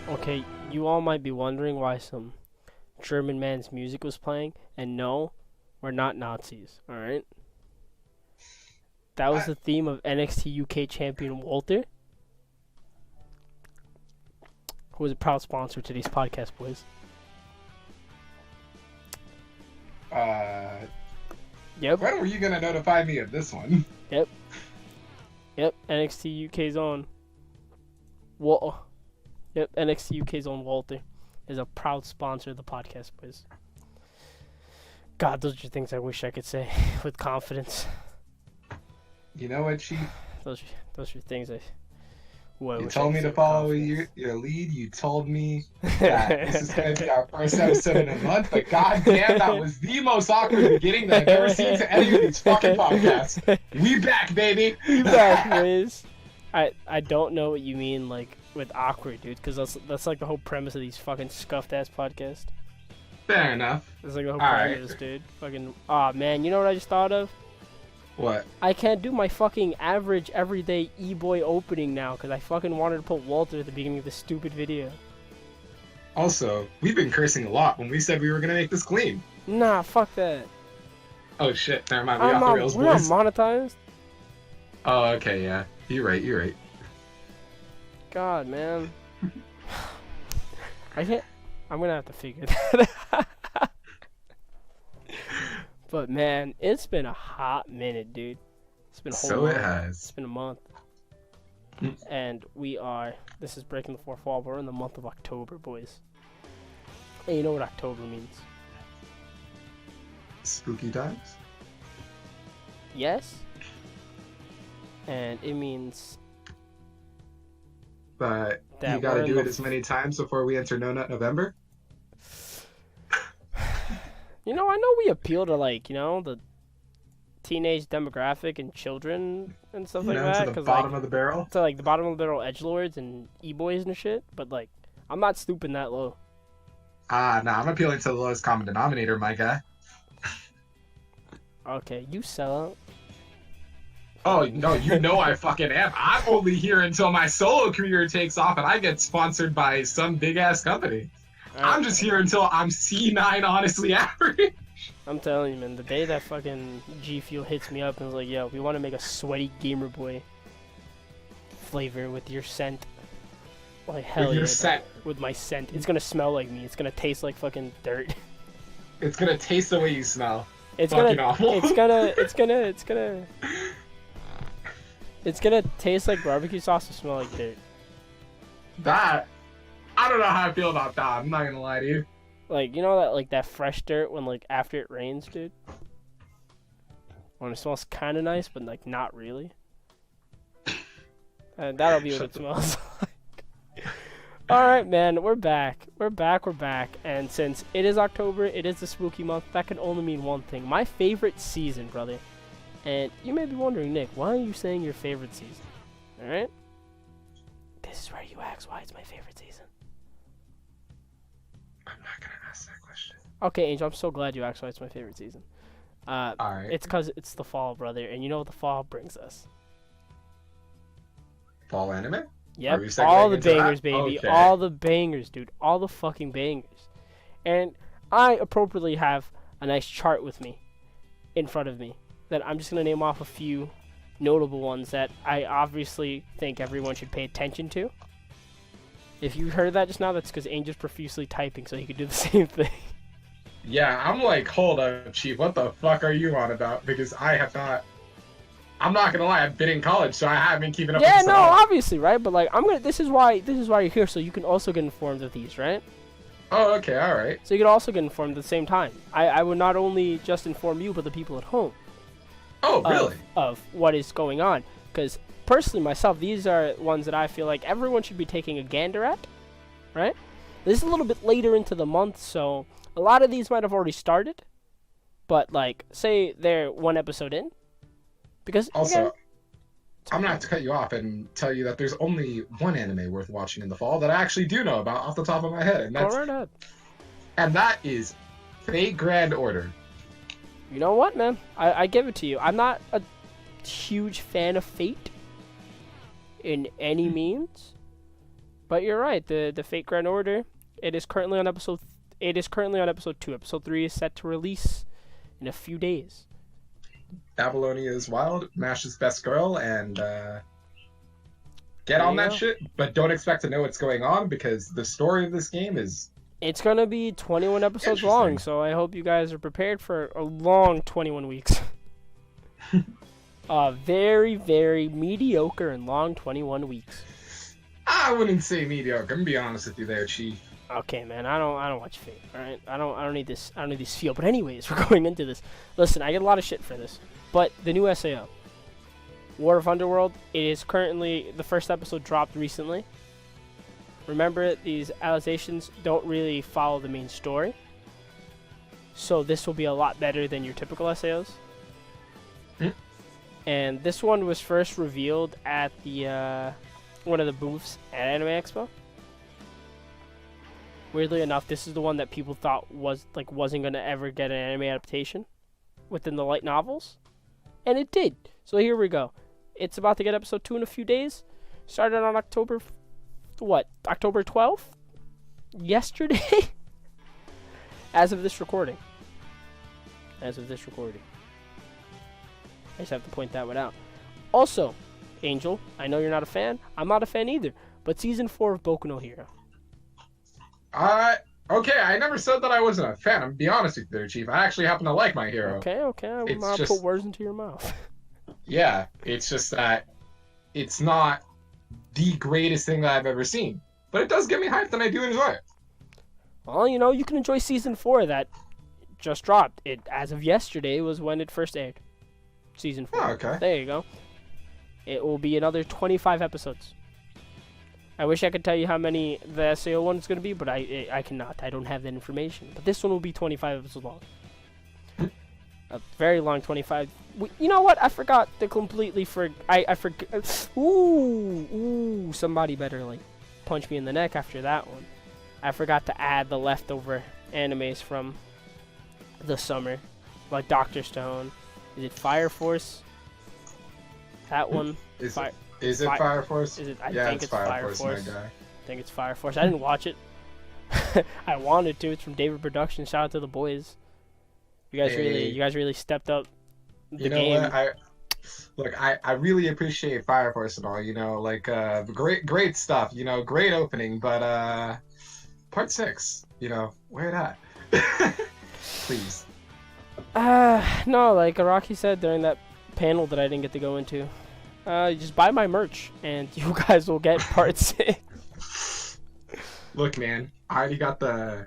Okay, you all might be wondering why some German man's music was playing, and no, we're not Nazis, alright? That was I, the theme of NXT UK champion Walter, who is a proud sponsor to today's podcast, boys. Yep, when were you gonna notify me of this one? yep, NXT UK's own. Yep, NXT UK's own Walter is a proud sponsor of the podcast, boys. God, those are things I wish I could say with confidence. You know what, Chief? Those are things I You wish told I me could to say follow with your lead. You told me that this is going to be our first episode in a month, but goddamn, that was the most awkward beginning that I've ever seen to any of these fucking podcasts. We back, baby. We back, boys. I don't know what you mean, like, with awkward, dude, because that's like the whole premise of these fucking scuffed ass podcasts. Fair enough. That's like the whole All premise, right. dude. Fucking, aw, man, you know what I just thought of? What? I can't do my fucking average everyday e-boy opening now because I fucking wanted to put Walter at the beginning of this stupid video. Also, we've been cursing a lot when we said we were going to make this clean. Nah, fuck that. Oh shit, never mind. We off the rails, we're not boys. monetized. Oh, okay, yeah. You're right. God, man. I'm gonna have to figure that out. But man, it's been a hot minute, dude. It's been a whole So month. it has. It's been a month. Mm. And this is Breaking the Fourth Wall. We're in the month of October, boys. And you know what October means? Spooky times? Yes. And it means But that you gotta we're in do the it as many times before we enter No Nut November? You know, I know we appeal to, like, you know, the teenage demographic and children and stuff like that. To the 'cause, bottom like, of the barrel? to, like, the bottom of the barrel edgelords and e-boys and shit. But, like, I'm not stooping that low. Nah, I'm appealing to the lowest common denominator, my guy. Okay, you sell out. Oh, no, you know I fucking am. I'm only here until my solo career takes off and I get sponsored by some big-ass company. I'm just here until I'm C9 honestly average. I'm telling you, man, the day that fucking G Fuel hits me up and is like, yo, we want to make a sweaty Gamer Boy flavor with your scent. Like, hell With your yeah, scent. dog. With my scent. It's gonna smell like me. It's gonna taste like fucking dirt. It's gonna taste the way you smell. It's Fucking gonna, awful. it's gonna taste like barbecue sauce and smell like dirt. That, I don't know how I feel about that. I'm not gonna lie to you. Like, you know that, like, that fresh dirt when, like, after it rains, dude? When it smells kind of nice, but, like, not really. And that'll be what it smells like. Alright, man, we're back. We're back. And since it is October, it is the spooky month, that can only mean one thing. My favorite season, brother. And you may be wondering, Nick, why are you saying your favorite season? Alright? This is where you ask why it's my favorite season. I'm not gonna ask that question. Okay, Angel, I'm so glad you asked why it's my favorite season. Alright. It's because it's the fall, brother, and you know what the fall brings us. Fall anime? Yep, Are we segueing all the into that? bangers, baby. Okay. All the bangers, dude. All the fucking bangers. And I appropriately have a nice chart with me, in front of me, that I'm just going to name off a few notable ones that I obviously think everyone should pay attention to. If you heard that just now, that's because Angel's profusely typing, so he could do the same thing. Yeah, I'm like, hold up, Chief, what the fuck are you on about? Because I have not... I'm not gonna lie, I've been in college, so I haven't been keeping up with Yeah, this no, at all. obviously, right? But, like, this is why you're here, so you can also get informed of these, right? Oh, okay, alright. So you can also get informed at the same time. I would not only just inform you, but the people at home. Oh, really? Of what is going on. Because, personally, myself, these are ones that I feel like everyone should be taking a gander at, right? This is a little bit later into the month, so a lot of these might have already started. But, like, say they're one episode in. Because, Also, again, I'm gonna have to cut you off and tell you that there's only one anime worth watching in the fall that I actually do know about off the top of my head, and go right ahead. that is Fate Grand Order. You know what, man? I give it to you. I'm not a huge fan of Fate in any means. But you're right. The Fate Grand Order. It is currently on episode 2. Episode 3 is set to release in a few days. Babylonia is wild. Mash's best girl, and get on that shit. But don't expect to know what's going on because the story of this game is. It's gonna be 21 episodes long, so I hope you guys are prepared for a long 21 weeks. Very, very mediocre and long 21 weeks. I wouldn't say mediocre. I'm gonna be honest with you there, Chief. Okay, man. I don't watch Fate. All right. I don't need this. I don't need this feel. But anyways, we're going into this. Listen, I get a lot of shit for this, but the new SAO, War of Underworld, it is currently the first episode dropped recently. Remember, these adaptations don't really follow the main story, so this will be a lot better than your typical SAOs. And this one was first revealed at the one of the booths at Anime Expo. Weirdly enough, this is the one that people thought wasn't gonna ever get an anime adaptation within the light novels, and it did. So here we go. It's about to get episode 2 in a few days. Started on October 12th? Yesterday? As of this recording. I just have to point that one out. Also, Angel, I know you're not a fan. I'm not a fan either. But season 4 of Boku no Hero. Okay, I never said that I wasn't a fan. I'm gonna be honest with you there, Chief. I actually happen to like My Hero. Okay. I will not put words into your mouth. Yeah, it's just that it's not the greatest thing that I've ever seen. But it does get me hyped and I do enjoy it. Well, you can enjoy season 4 that just dropped. It, as of yesterday, was when it first aired. Season 4. Oh, okay. There you go. It will be another 25 episodes. I wish I could tell you how many the SAO one is going to be, but I cannot. I don't have that information. But this one will be 25 episodes long. A very long 25. You know what? I forgot to completely I forgot. Ooh, somebody better punch me in the neck after that one. I forgot to add the leftover animes from the summer, like Dr. Stone. Is it Fire Force? That one. Is it Fire Force? Is it? I think it's Fire Force. My guy. I think it's Fire Force. I didn't watch it. I wanted to. It's from David Productions. Shout out to the boys. You guys really stepped up the game. You know what? I really appreciate Fire Force and all. Great stuff. Great opening, but part 6. Where it at? Please. No, like Araki said during that panel that I didn't get to go into. Just buy my merch, and you guys will get part 6. Look, man, I already got the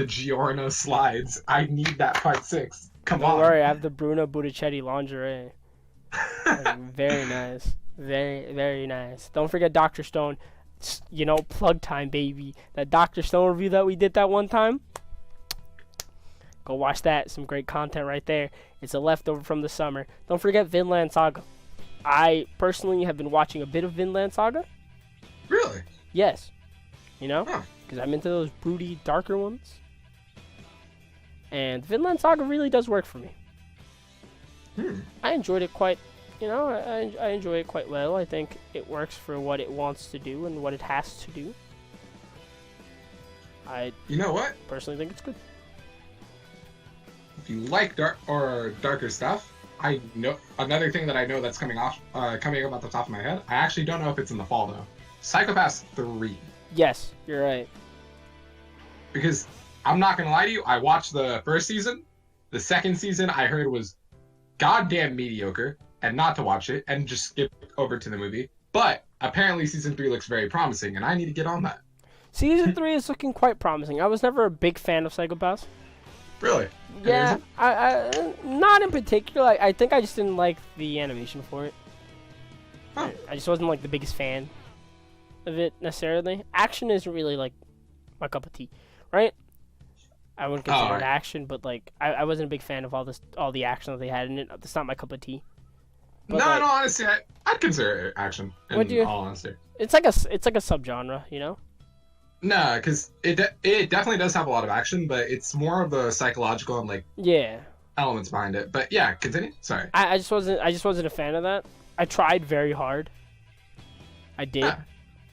Giorno slides. I need that part 6. Come on. Don't worry, I have the Bruno Butticetti lingerie. Very nice. Very, very nice. Don't forget Dr. Stone. Plug time, baby. That Dr. Stone review that we did that one time. Go watch that. Some great content right there. It's a leftover from the summer. Don't forget Vinland Saga. I personally have been watching a bit of Vinland Saga. Really? Yes. Because I'm into those broody, darker ones. And Vinland Saga really does work for me. I enjoyed it quite, I enjoy it quite well. I think it works for what it wants to do and what it has to do. You know what? Personally think it's good. If you like darker stuff, I know another thing that I know that's coming up at the top of my head. I actually don't know if it's in the fall though. Psychopaths 3. Yes, you're right. Because I'm not gonna lie to you, I watched the first season. The second season I heard was goddamn mediocre, and not to watch it and just skip over to the movie. But apparently season 3 looks very promising, and I need to get on that. Season 3 is looking quite promising. I was never a big fan of Psychopaths. Really? Yeah, I not in particular. I think I just didn't like the animation for it. Huh. I just wasn't the biggest fan of it necessarily. Action isn't really my cup of tea, right? I wouldn't consider it action, but I wasn't a big fan of all the action that they had in it. It's not my cup of tea. But, no, honestly, I'd consider it action. All honesty, it's like a subgenre, No, because it definitely does have a lot of action, but it's more of the psychological and elements behind it. But yeah, continue. Sorry. I just wasn't a fan of that. I tried very hard. I did,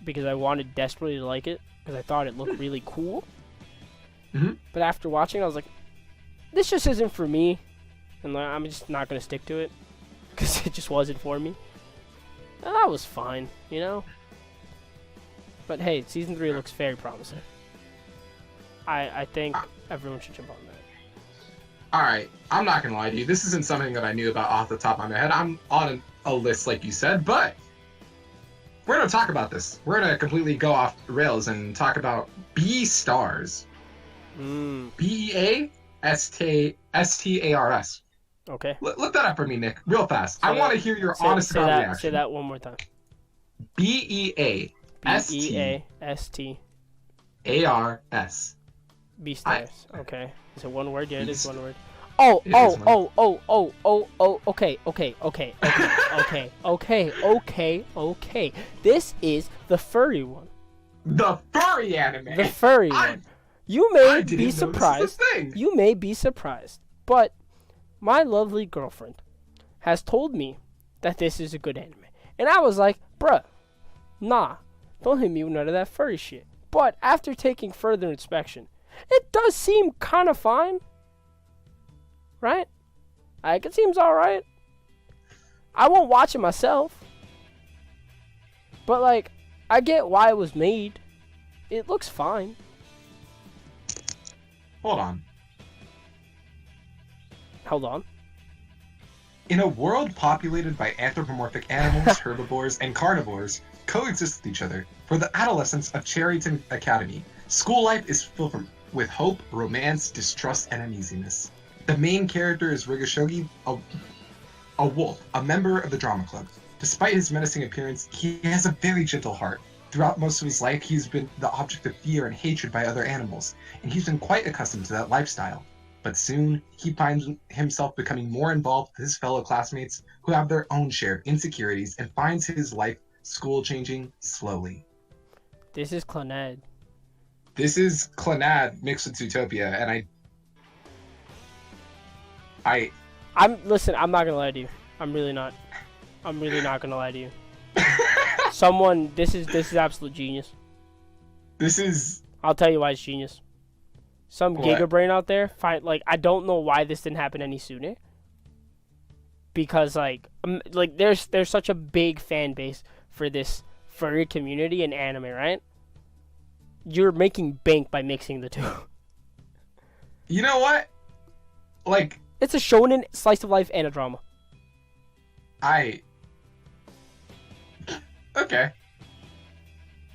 because I wanted desperately to like it because I thought it looked really cool. Mhm. But after watching, I was like, this just isn't for me, and like, I'm just not gonna stick to it because it just wasn't for me. And that was fine, you know. But hey, season 3 looks very promising. I think everyone should jump on that. Alright, I'm not gonna lie to you. This isn't something that I knew about off the top of my head. I'm on a list, like you said, but we're gonna talk about this. We're gonna completely go off the rails and talk about B-stars. B-E-A-S-T-A-R-S. Okay. Look that up for me, Nick, real fast. I want to hear your honest reaction. Say that one more time. B-E-A-S-T. B-E-A-S-T. A-R-S. B-stars. Okay. Is it one word? Yeah, it is one word. Okay. This is the furry one. The furry anime. The furry one. You may be surprised. You may be surprised, but my lovely girlfriend has told me that this is a good anime, and I was like, bruh, nah, don't hit me with none of that furry shit. But after taking further inspection, it does seem kind of fine. Right? Like, it seems alright. I won't watch it myself. But, like, I get why it was made. It looks fine. Hold on. Hold on. In a world populated by anthropomorphic animals, herbivores, and carnivores coexist with each other, for the adolescents of Cherryton Academy, school life is filled with hope, romance, distrust, and uneasiness. The main character is Rigashogi, a wolf, a member of the drama club. Despite his menacing appearance, he has a very gentle heart. Throughout most of his life, he's been the object of fear and hatred by other animals, and he's been quite accustomed to that lifestyle. But soon, he finds himself becoming more involved with his fellow classmates who have their own share of insecurities and finds his life school-changing slowly. This is Clannad. This is Clannad mixed with Zootopia, and Listen, I'm not gonna lie to you. I'm really not gonna lie to you. This is absolute genius. I'll tell you why it's genius. Some Giga Brain out there I don't know why this didn't happen any sooner. Because there's such a big fan base for this furry community in anime, right? You're making bank by mixing the two. You know what? It's a shonen, slice of life, and a drama. Okay.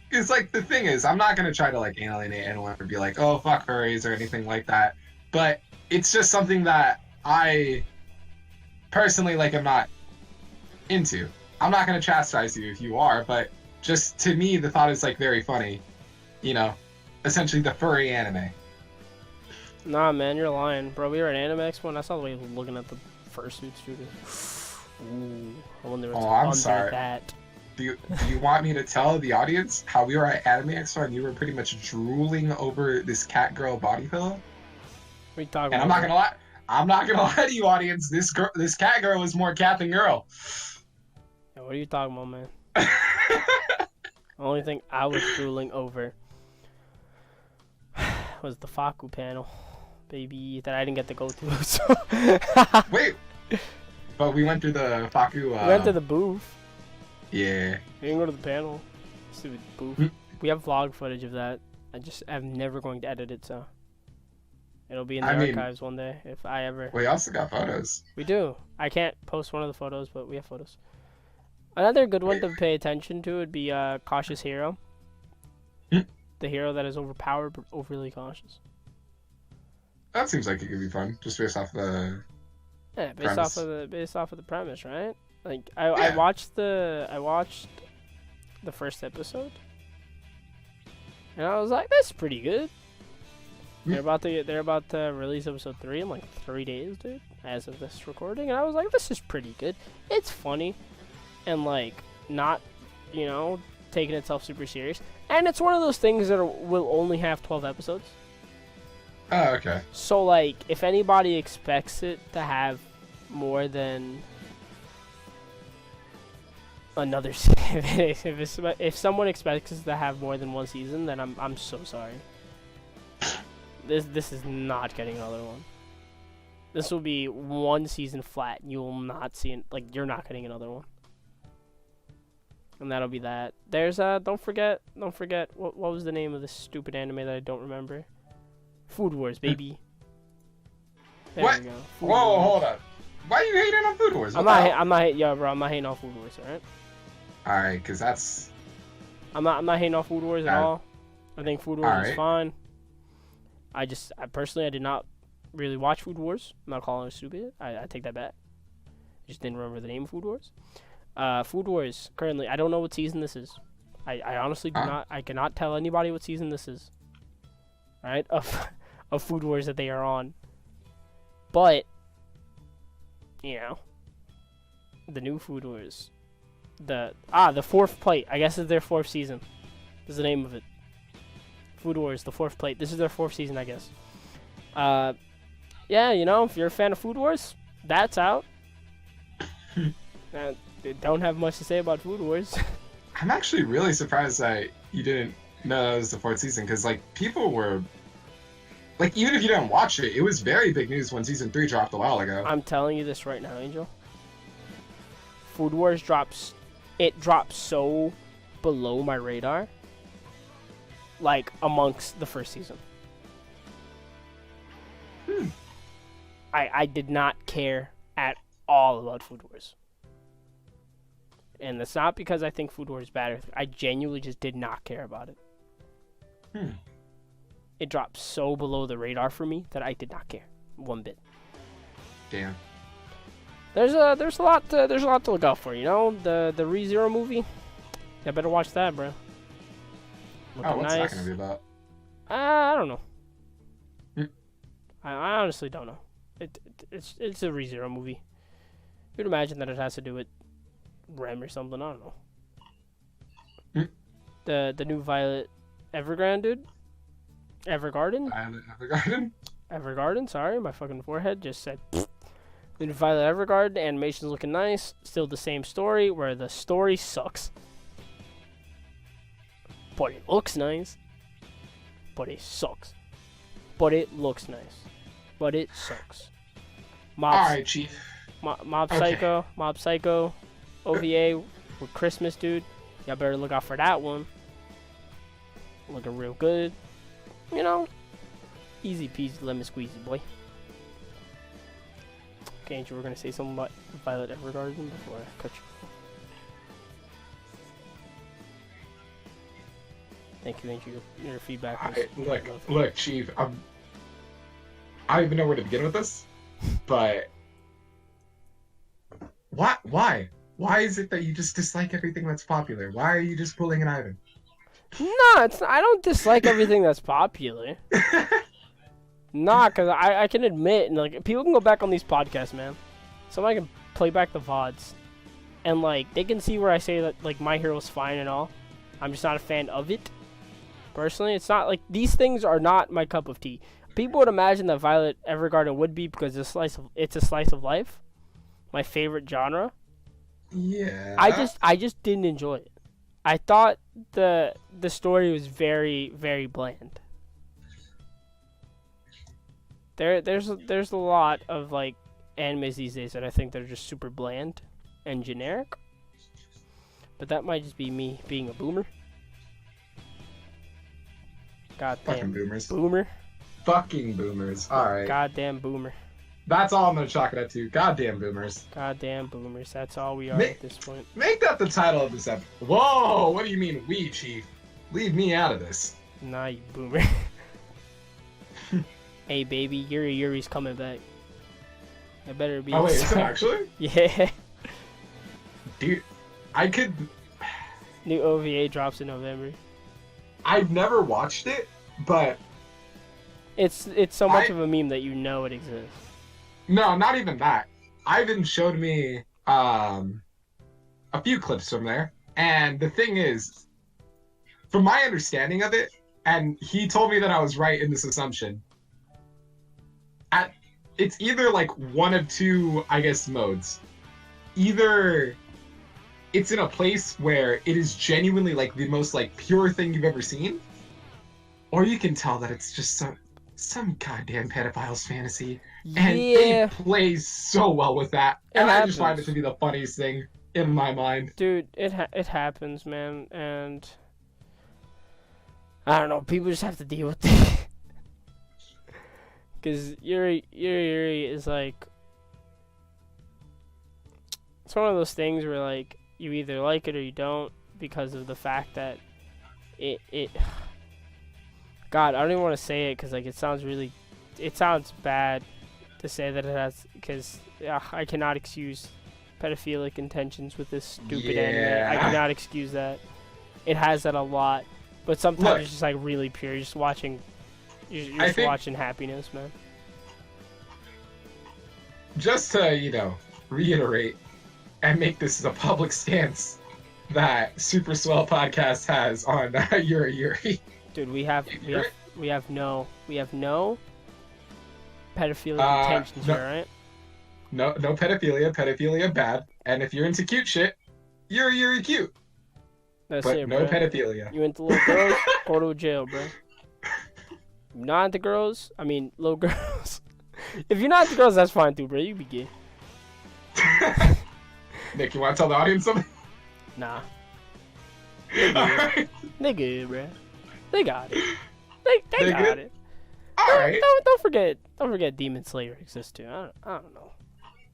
Because, the thing is, I'm not going to try to, alienate anyone or be like, oh, fuck furries or anything like that. But it's just something that I personally, am not into. I'm not going to chastise you if you are, but just to me, the thought is, very funny. You know, essentially the furry anime. Nah, man, you're lying, bro. We were at Anime Expo, and I saw the way he was looking at the fursuit studio. Ooh, I wonder what's I'm under sorry. that. Do you want me to tell the audience how we were at Anime Expo and you were pretty much drooling over this cat girl body pillow? What are you talking and about? I'm not gonna lie to you, audience. This cat girl is more cat than girl. Yeah, what are you talking about, man? The only thing I was drooling over was the Faku panel, baby, that I didn't get to go to. So. Wait, but we went through the Faku. We went to the booth. Yeah. We didn't go to the panel. Stupid booth. We have vlog footage of that. I'm never going to edit it, so it'll be in the archives one day if I ever. We also got photos. We do. I can't post one of the photos, but we have photos. Another good one to pay attention to would be Cautious Hero. The hero that is overpowered but overly cautious. That seems like it could be fun, just based off the. Yeah, based off of the premise, right? Like Yeah. I watched the first episode, and I was like, "That's pretty good." They're about to release episode 3 in 3 days, dude, as of this recording, and I was like, "This is pretty good. It's funny, and not, taking itself super serious." And it's one of those things that will only have 12 episodes. Oh, okay. So, if anybody expects it to have more than Another if someone expects us to have more than one season, then I'm so sorry. This is not getting another one. This will be one season flat. You will not see it. Like, you're not getting another one. And that'll be that. There's don't forget what was the name of this stupid anime that I don't remember? Food Wars, baby. There what? we go. Whoa, hold up. Why are you hating on Food Wars? I'm not hating on Food Wars, alright? Alright, cause that's I'm not hating on Food Wars at all. I think Food Wars is fine. I personally did not really watch Food Wars. I'm not calling it stupid. I take that back. I just didn't remember the name of Food Wars. Food Wars, currently, I don't know what season this is. I honestly do not. I cannot tell anybody what season this is. Alright? Of Food Wars that they are on. But, you know, the new Food Wars. The fourth plate. I guess is their fourth season. This is the name of it. Food Wars, the fourth plate. This is their fourth season, I guess. Yeah, you know, if you're a fan of Food Wars, that's out. Don't have much to say about Food Wars. I'm actually really surprised that you didn't know that was the fourth season, because, like, people were... Like, even if you didn't watch it, it was very big news when Season 3 dropped a while ago. I'm telling you this right now, Angel. Food Wars drops so below my radar, like, amongst the first season. I did not care at all about Food Wars. And it's not because I think Food Wars is bad. I genuinely just did not care about it. It dropped so below the radar for me that I did not care one bit. Damn. There's a lot to look out for, you know. The ReZero movie. I better watch that, bro. Looking what's that gonna be about? I don't know. I honestly don't know. It's a ReZero movie. You'd imagine that it has to do with REM or something. I don't know. The new Violet Evergarden, dude. Evergarden? Evergarden? Evergarden, sorry, my fucking forehead just said the new Violet Evergarden, animation's looking nice. Still the same story, where the story sucks. But it looks nice. But it sucks. But it looks nice. But it sucks. Alright, Chief. Mob Psycho, OVA with Christmas, dude. Y'all better look out for that one. Looking real good. You know, easy peasy lemon squeezy, boy. Okay, Angel, we're gonna say something about Violet Evergarden before I cut you. Thank you, Angel. Your feedback was Look, Chief. I don't even know where to begin with this, but why? Why is it that you just dislike everything that's popular? Why are you just pulling an Ivan? No, I don't dislike everything that's popular. Nah, because I can admit, and like, people can go back on these podcasts, man. Somebody can play back the VODs. And, like, they can see where I say that, like, My Hero's fine and all. I'm just not a fan of it. Personally, it's not, like, these things are not my cup of tea. People would imagine that Violet Evergarden would be because it's a slice of life. My favorite genre. Yeah. I just didn't enjoy it. I thought the story was very, very bland. There's a lot of like animes these days that I think they're just super bland and generic. But that might just be me being a boomer. Goddamn fucking boomers. Boomer. Fucking boomers. Alright. Goddamn boomer. That's all I'm gonna chalk it up to. Goddamn boomers. Goddamn boomers. That's all we are at this point. Make that the title of this episode. Whoa! What do you mean we, Chief? Leave me out of this. Nah, you boomer. Hey, baby, Yuri's coming back. It better be. Oh wait, is it actually? Yeah. Dude, I could. New OVA drops in November. I've never watched it, but it's so much of a meme that you know it exists. No, not even that. Ivan showed me a few clips from there, and the thing is, from my understanding of it, and he told me that I was right in this assumption. It's either like one of two, I guess, modes. Either it's in a place where it is genuinely like the most like pure thing you've ever seen, or you can tell that it's just some goddamn pedophile's fantasy, and they play so well with that, and I just find it to be the funniest thing in my mind. Dude, it happens, man, and I don't know. People just have to deal with it, because Yuri is like, it's one of those things where like you either like it or you don't, because of the fact that it God, I don't even want to say it because like it sounds bad to say that it has, because I cannot excuse pedophilic intentions with this stupid anime. I cannot excuse that. It has that a lot, but sometimes it's just like really pure. You're just watching, you're just watching happiness, man. Just to reiterate and make this a public stance that Super Swell Podcast has on Yuri. Dude, we have no pedophilic intentions here, right? No pedophilia. Pedophilia bad. And if you're into cute shit, you're cute. That's but it, no bro. Pedophilia. You into little girls? Go to jail, bro. Not into girls? I mean, little girls. If you're not into girls, that's fine too, bro. You be gay. Nick, you want to tell the audience something? Nah. They good, bro. They got it. They got good? it. All right. Don't forget Demon Slayer exists too. I don't know.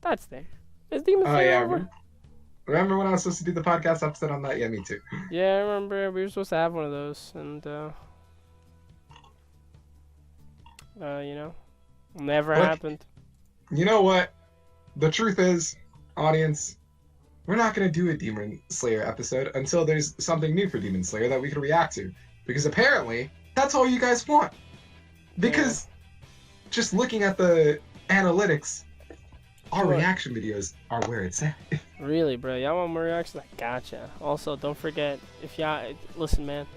That's there. Is Demon Slayer over? Remember when I was supposed to do the podcast episode on that? Yeah, me too. Yeah, I remember we were supposed to have one of those, and never happened. You know what? The truth is, audience, we're not gonna do a Demon Slayer episode until there's something new for Demon Slayer that we can react to, because apparently that's all you guys want. Because just looking at the analytics, our reaction videos are where it's at. Really, bro? Y'all want more reactions? I gotcha. Also, don't forget, if y'all listen, man,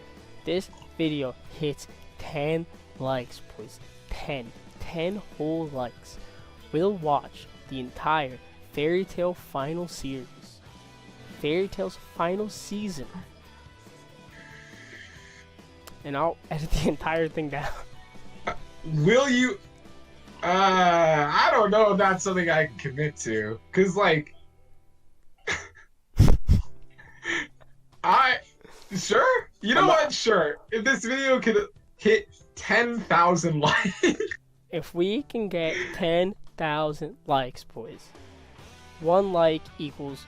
this video hits 10 likes, please. 10 whole likes. We'll watch the entire Fairy Tail final series. Fairy Tail's final season. And I'll edit the entire thing down. Will you? I don't know if that's something I can commit to. Cause like, sure? You know what? Sure. If this video could hit 10,000 likes. If we can get 10,000 likes, boys. 1 like equals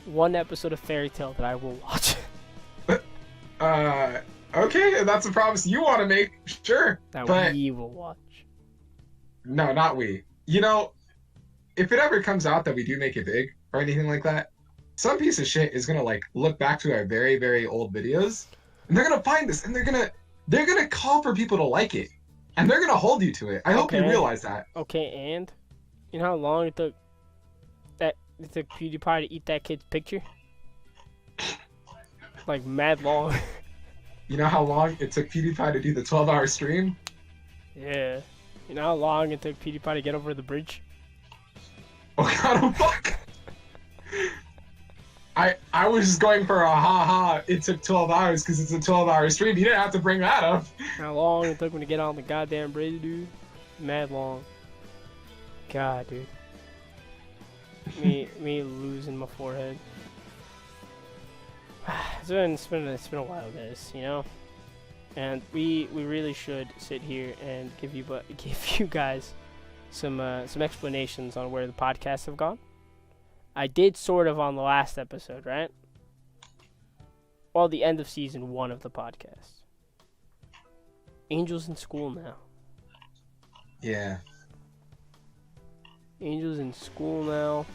1 episode of Fairy Tail that I will watch. Okay, that's a promise you want to make, sure. That we will watch. No, not we. If it ever comes out that we do make it big or anything like that, some piece of shit is gonna like look back to our very, very old videos, and they're gonna find this, and they're gonna call for people to like it, and they're gonna hold you to it. I hope you realize that. Okay, and you know how long it took PewDiePie to eat that kid's picture? Like mad long. You know how long it took PewDiePie to do the 12-hour stream? Yeah. You know how long it took PewDiePie to get over the bridge? Oh god, oh fuck! I was just going for a ha-ha, it took 12 hours because it's a 12-hour stream. You didn't have to bring that up. How long it took me to get on the goddamn bridge, dude? Mad long. God, dude. Me losing my forehead. It's been a while, guys, and we really should sit here and give you guys some explanations on where the podcasts have gone. I did sort of on the last episode, right? Well, the end of season 1 of the podcast. Angel's in school now. Yeah. Angel's in school now.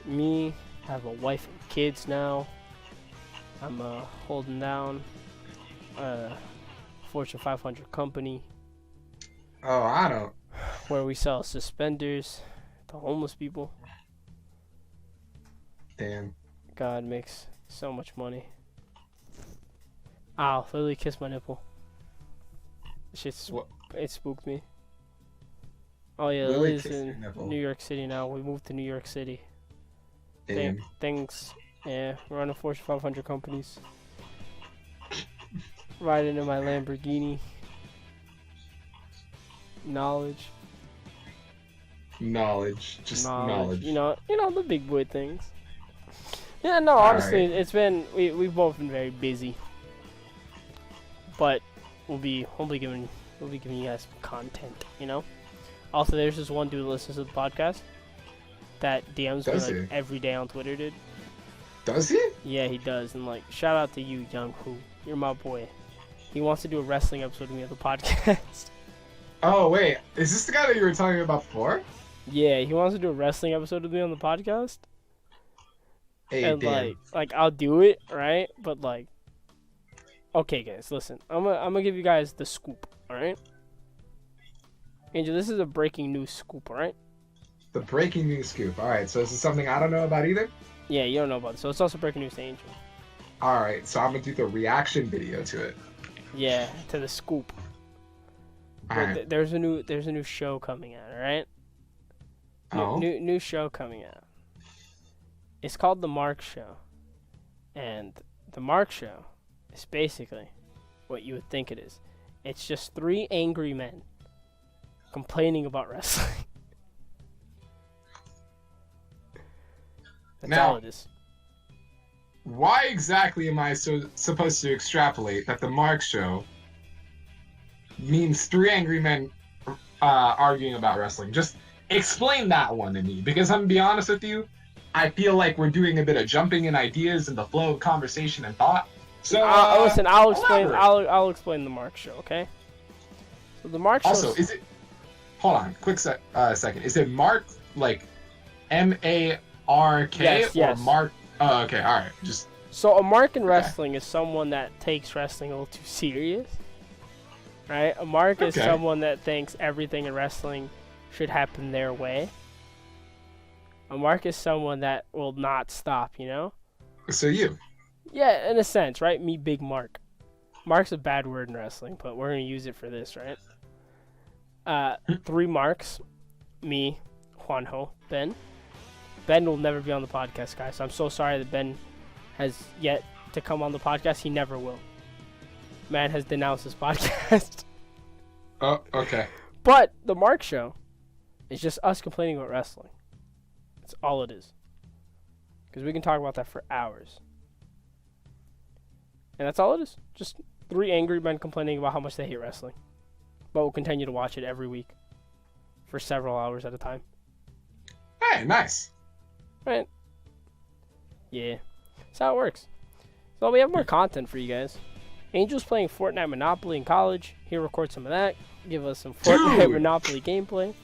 Me, have a wife and kids now. I'm holding down a Fortune 500 company. Oh, I don't. Where we sell suspenders to homeless people. Damn. God makes so much money. Ow, Lily kissed my nipple. It spooked me. Oh yeah, Lily's in New York City now. We moved to New York City. Damn. Things. Yeah, running Fortune 500 companies. Riding in my Lamborghini. Knowledge. Just knowledge. You know the big boy things. Yeah, no, All honestly, right. it's been we've both been very busy, but we'll be giving you guys some content. You know. Also, there's this one dude who listens to the podcast that DMs me Does like he? every day on Twitter, dude. Does he? Yeah, he does, and like shout out to you, Young Who. You're my boy. He wants to do a wrestling episode with me on the podcast. Oh wait, is this the guy that you were talking about before? Yeah, he wants to do a wrestling episode with me on the podcast. Hey, And damn. like I'll do it, right? But like, okay, guys, listen. I'm gonna give you guys the scoop, all right? Angel, this is a breaking news scoop, all right? The breaking news scoop. All right, so this is something I don't know about either. Yeah, you don't know about it, so it's also breaking news to Angel. All right, so I'm gonna do the reaction video to it. Yeah, to the scoop. All But right. there's a new show coming out, all right? Oh. New show coming out. It's called The Mark Show. And The Mark Show is basically what you would think it is. It's just 3 angry men complaining about wrestling. That's Now- all it is. Why exactly am I supposed to extrapolate that the Mark Show means 3 angry men arguing about wrestling? Just explain that one to me, because I'm gonna be honest with you, I feel like we're doing a bit of jumping in ideas in the flow of conversation and thought. So Listen, I'll explain. elaborate. I'll explain the Mark Show. Okay. So the Mark Show. Also, is it? Hold on, quick second. Is it Mark like MARK Yes, or yes. Mark? Oh, okay, all right. Just So a mark in wrestling is someone that takes wrestling a little too serious, right? A mark is Okay. someone that thinks everything in wrestling should happen their way. A mark is someone that will not stop, you know? so you. Yeah, in a sense, right? Me, Big Mark. Mark's a bad word in wrestling, but we're going to use it for this, right? 3 marks. Me, Juanjo, Ben. Ben will never be on the podcast, guys, so I'm so sorry that Ben has yet to come on the podcast. He never will. Man has denounced this podcast. Oh, okay. But the Mark Show is just us complaining about wrestling. That's all it is. Because we can talk about that for hours. And that's all it is. Just 3 angry men complaining about how much they hate wrestling. But we'll continue to watch it every week. For several hours at a time. Hey, nice. Right? Yeah. That's how it works. So we have more content for you guys. Angel's playing Fortnite Monopoly in college. He'll record some of that. Give us some Fortnite Dude. Monopoly gameplay.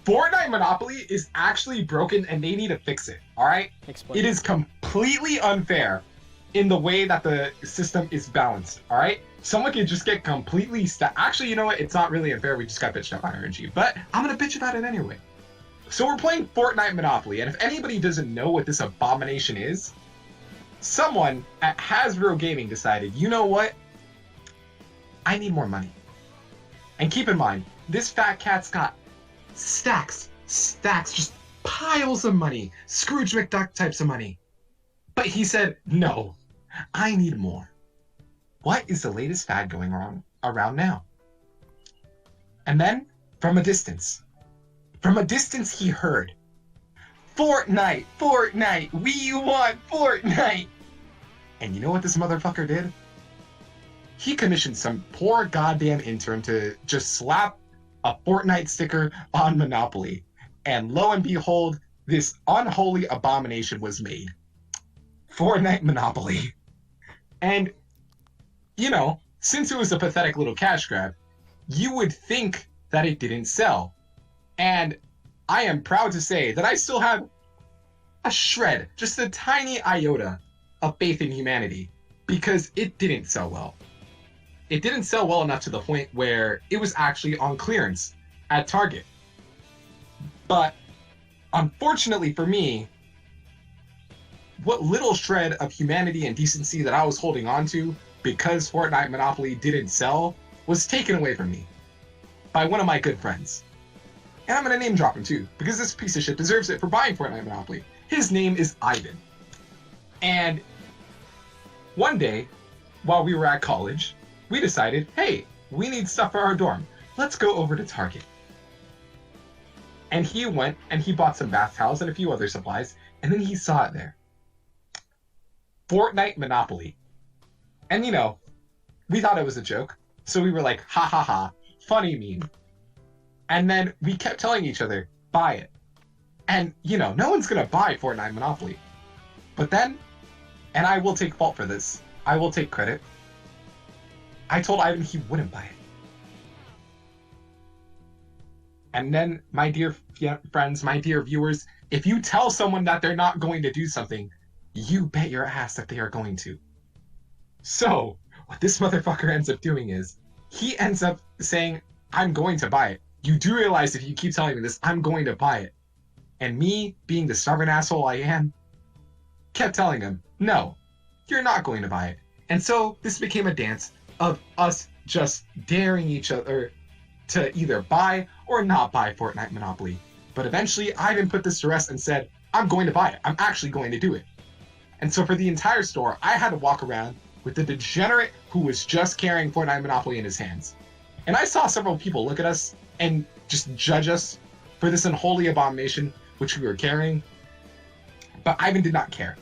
Fortnite Monopoly is actually broken and they need to fix it, all right? Explain. It is completely unfair in the way that the system is balanced, all right? Someone can just get completely Actually, you know what? It's not really unfair. We just got bitched up by RNG, but I'm going to bitch about it anyway. So we're playing Fortnite Monopoly, and if anybody doesn't know what this abomination is, someone at Hasbro Gaming decided, you know what? I need more money. And keep in mind, this fat cat's got stacks, just piles of money, Scrooge McDuck types of money. But he said, no, I need more. What is the latest fad going around now? And then, from a distance, he heard, Fortnite, we want Fortnite. And you know what this motherfucker did? He commissioned some poor goddamn intern to just slap a Fortnite sticker on Monopoly. And lo and behold, this unholy abomination was made. Fortnite Monopoly. And, you know, since it was a pathetic little cash grab, you would think that it didn't sell. And I am proud to say that I still have a shred, just a tiny iota of faith in humanity, because it didn't sell well. It didn't sell well enough to the point where it was actually on clearance at Target. But unfortunately for me, what little shred of humanity and decency that I was holding on to because Fortnite Monopoly didn't sell was taken away from me by one of my good friends. And I'm going to name drop him too, because this piece of shit deserves it for buying Fortnite Monopoly. His name is Ivan. And one day, while we were at college, we decided, hey, we need stuff for our dorm. Let's go over to Target. And he went and he bought some bath towels and a few other supplies, and then he saw it there. Fortnite Monopoly. And you know, we thought it was a joke, so we were like, ha ha ha, funny meme. And then we kept telling each other, buy it. And you know, no one's gonna buy Fortnite Monopoly. But then, and I will take fault for this, I will take credit, I told Ivan he wouldn't buy it. And then, my dear friends, my dear viewers, if you tell someone that they're not going to do something, you bet your ass that they are going to. So, what this motherfucker ends up doing is, he ends up saying, I'm going to buy it. You do realize if you keep telling me this, I'm going to buy it. And me, being the stubborn asshole I am, kept telling him, no, you're not going to buy it. And so, this became a dance of us just daring each other to either buy or not buy Fortnite Monopoly. But eventually, Ivan put this to rest and said, I'm going to buy it. I'm actually going to do it. And so for the entire store, I had to walk around with the degenerate who was just carrying Fortnite Monopoly in his hands. And I saw several people look at us and just judge us for this unholy abomination which we were carrying. But Ivan did not care.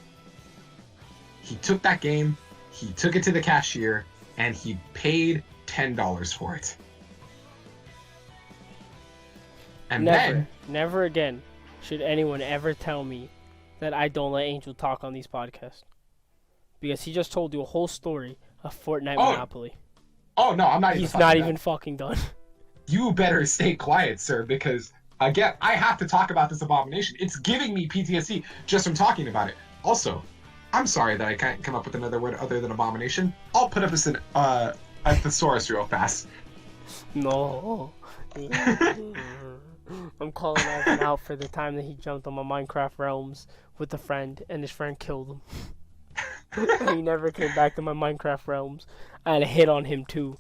He took that game, he took it to the cashier, and he paid $10 for it. And never again should anyone ever tell me that I don't let Angel talk on these podcasts. Because he just told you a whole story of Fortnite Monopoly. Oh, no, I'm not even He's not even fucking done. You better stay quiet, sir, because, again, I have to talk about this abomination. It's giving me PTSD just from talking about it. Also, I'm sorry that I can't come up with another word other than abomination. I'll put up this in a thesaurus real fast. No. I'm calling Ivan out for the time that he jumped on my Minecraft realms with a friend, and his friend killed him. And he never came back to my Minecraft realms. I had a hit on him too.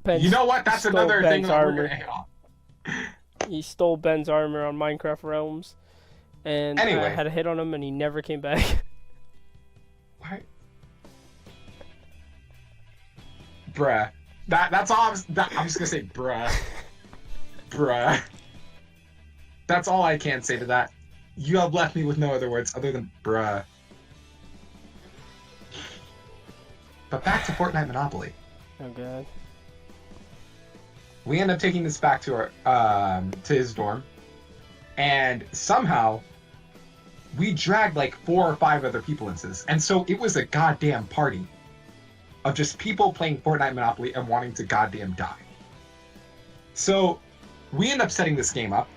You know what? That's another thing that we're gonna hit on. He stole Ben's armor on Minecraft realms, and I had a hit on him, and he never came back. What? Bruh. That's all I'm just gonna say, bruh. Bruh. That's all I can say to that. You have left me with no other words other than bruh. But back to Fortnite Monopoly. Oh god. We end up taking this back to our to his dorm, and somehow we dragged like 4 or 5 other people into this, and so it was a goddamn party of just people playing Fortnite Monopoly and wanting to goddamn die. So we end up setting this game up,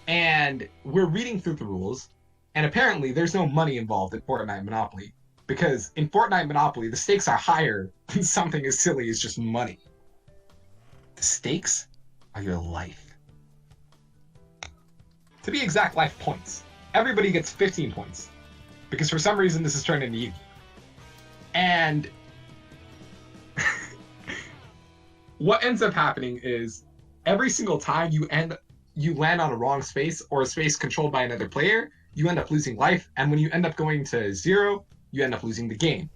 and we're reading through the rules, and apparently there's no money involved in Fortnite Monopoly, because in Fortnite Monopoly the stakes are higher than something as silly as just money. The stakes are your life. To be exact, life points. Everybody gets 15 points, because for some reason this is turned into you. And what ends up happening is every single time you land on a wrong space or a space controlled by another player, you end up losing life, and when you end up going to 0, you end up losing the game.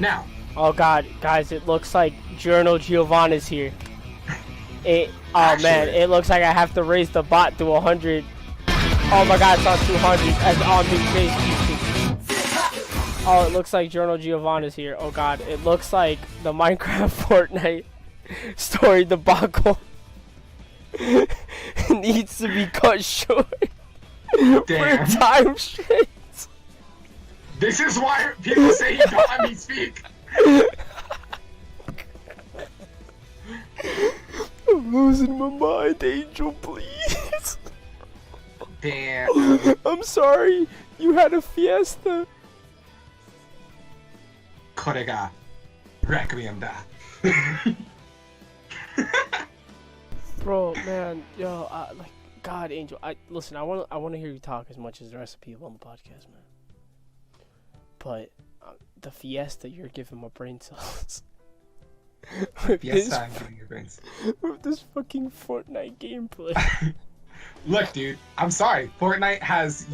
Now, oh god, guys, it looks like Giorno Giovanni's here. Man, it looks like I have to raise the bot to 100. Oh my god, it's on 200 as on the base. Oh, it looks like Giorno Giovanni's here. Oh god, it looks like the Minecraft Fortnite story debacle needs to be cut short. Damn. For time shit. This is why people say you don't let me speak. I'm losing my mind, Angel, please. Damn. I'm sorry. You had a fiesta. これが Requiem だ. Bro, man, yo, like, God, Angel, listen. I want to hear you talk as much as the rest of the people on the podcast, man. But the fiesta, you're giving my brain cells. Fiesta, I'm giving your brains. With this fucking Fortnite gameplay. Look, dude, I'm sorry. Fortnite has,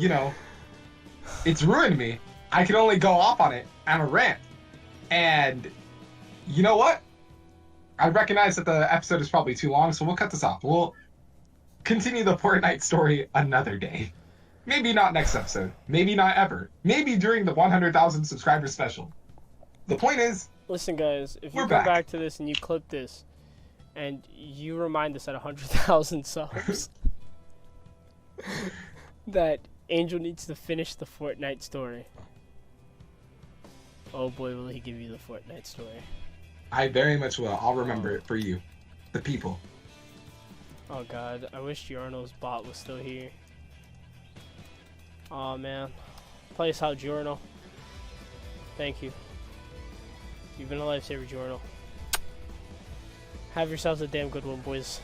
it's ruined me. I can only go off on it on a rant. And you know what? I recognize that the episode is probably too long, so we'll cut this off. We'll continue the Fortnite story another day. Maybe not next episode. Maybe not ever. Maybe during the 100,000 subscribers special. The point is... Listen, guys, if you We're come back. back to this and you clip this, and you remind us at 100,000 subs that Angel needs to finish the Fortnite story. Oh boy, will he give you the Fortnite story. I very much will. I'll remember it for you. The people. Oh god, I wish Giorno's bot was still here. Oh man. Play us out, Giorno. Thank you. You've been a lifesaver, Giorno. Have yourselves a damn good one, boys.